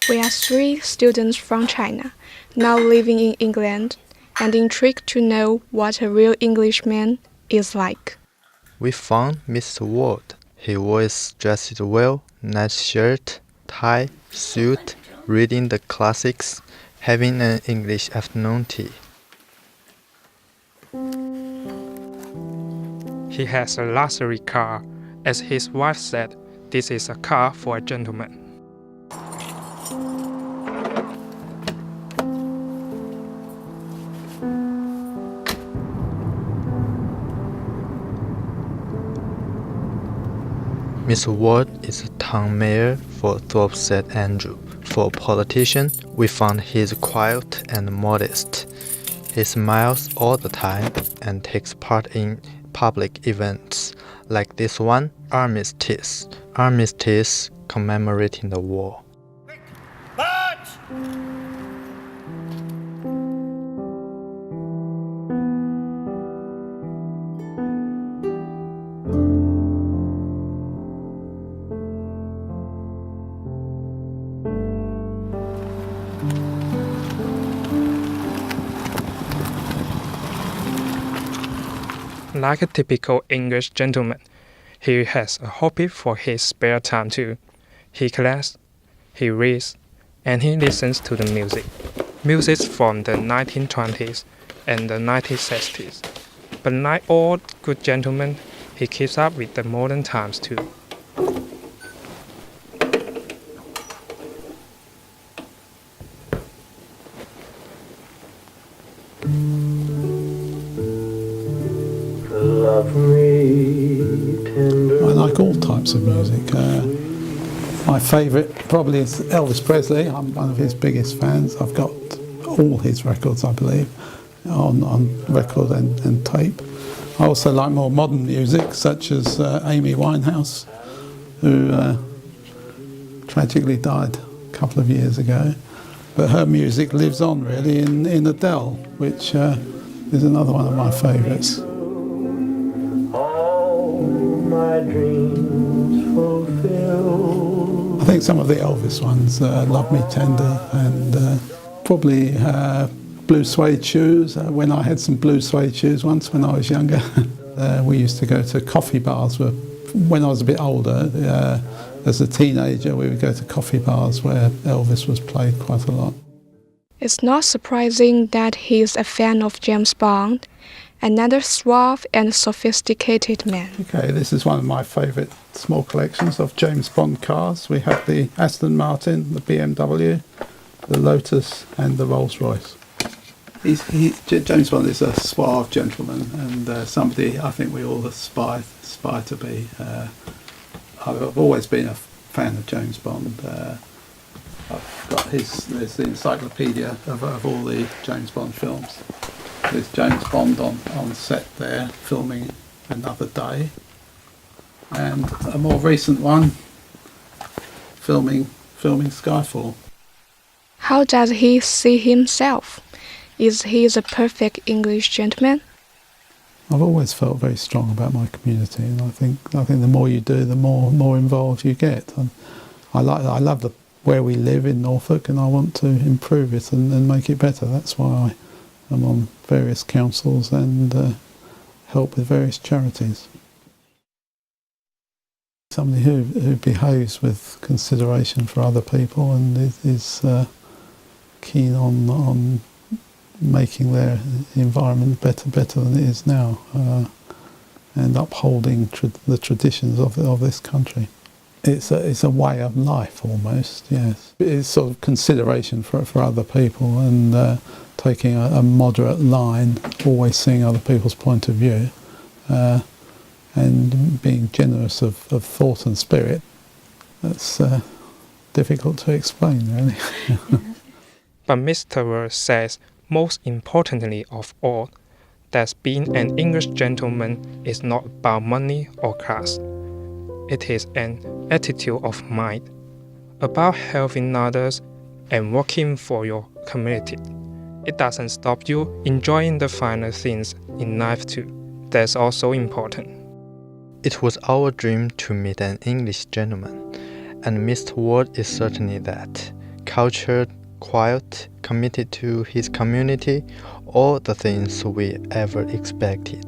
We are three students from China, now living in England, and intrigued to know what a real Englishman is like. We found Mr. Ward. He was dressed well, nice shirt, tie, suit, reading the classics, having an English afternoon tea. He has a luxury car. As his wife said, this is a car for a gentleman. Mr. Ward is a town mayor for Thorpe St. Andrew. For a politician, we found he's quiet and modest. He smiles all the time and takes part in public events like this one, Armistice commemorating the war. March! Like a typical English gentleman, he has a hobby for his spare time too. He collects, he reads, and he listens to the music. Music from the 1920s and the 1960s. But like all good gentlemen, he keeps up with the modern times too. I like all types of music. My favourite probably is Elvis Presley. I'm one of his biggest fans. I've got all his records, I believe, on record and tape. I also like more modern music, such as Amy Winehouse, who tragically died a couple of years ago. But her music lives on really in Adele, which is another one of my favourites. I think some of the Elvis ones, Love Me Tender and probably Blue Suede Shoes. When I had some blue suede shoes once when I was younger. We used to go to coffee bars when I was a bit older. As a teenager, we would go to coffee bars where Elvis was played quite a lot. It's not surprising that he's a fan of James Bond, another suave and sophisticated man. Okay, this is one of my favourite small collections of James Bond cars. We have the Aston Martin, the BMW, the Lotus and the Rolls Royce. James Bond is a suave gentleman and somebody I think we all aspire to be. I've always been a fan of James Bond. I've got there's the encyclopedia of all the James Bond films. There's James Bond on set there, filming Another Day. And a more recent one, filming Skyfall. How does he see himself? Is he a perfect English gentleman? I've always felt very strong about my community, and I think the more you do, the more involved you get. And I love where we live in Norfolk, and I want to improve it and make it better. That's why I'm on various councils and help with various charities. Somebody who behaves with consideration for other people and is keen on making their environment better than it is now, and upholding the traditions of this country. It's a way of life almost, yes. It's sort of consideration for other people and taking a moderate line, always seeing other people's point of view, and being generous of thought and spirit. That's difficult to explain, really. But Mr. Ward says, most importantly of all, that being an English gentleman is not about money or class. It is an attitude of mind, about helping others and working for your community. It doesn't stop you enjoying the finer things in life too. That's also important. It was our dream to meet an English gentleman, and Mr. Ward is certainly that. cultured, quiet, committed to his community, all the things we ever expected.